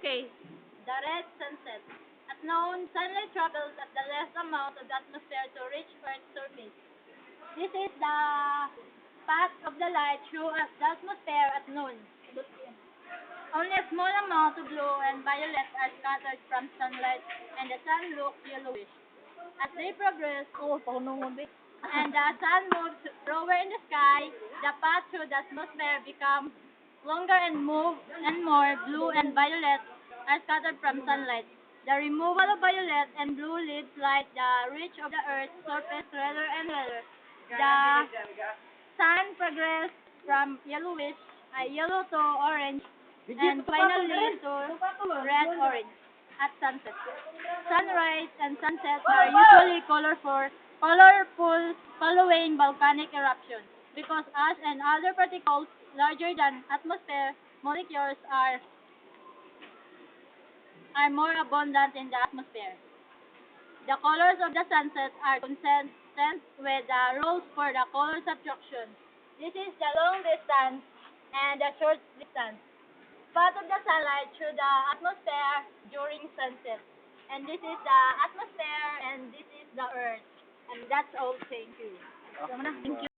Okay. The red sunset. At noon, sunlight travels at the less amount of the atmosphere to reach Earth's surface. This is the path of the light through the atmosphere at noon. Only a small amount of blue and violet are scattered from sunlight, and the sun looks yellowish. As they progress, and the sun moves lower in the sky, the path through the atmosphere becomes longer and more blue and violet are scattered from sunlight. The removal of violet and blue leaves light the reach of the Earth's surface redder and redder. The sun progresses from yellow to orange, and finally to red-orange at sunset. Sunrise and sunset are usually colorful following volcanic eruptions because ash and other particles larger than atmosphere molecules are more abundant in the atmosphere. The colors of the sunset are consistent with the rules for the color subtraction. This is the long distance and the short distance. Path of the sunlight through the atmosphere during sunset. And this is the atmosphere and this is the earth. And that's all. Thank you. Thank you.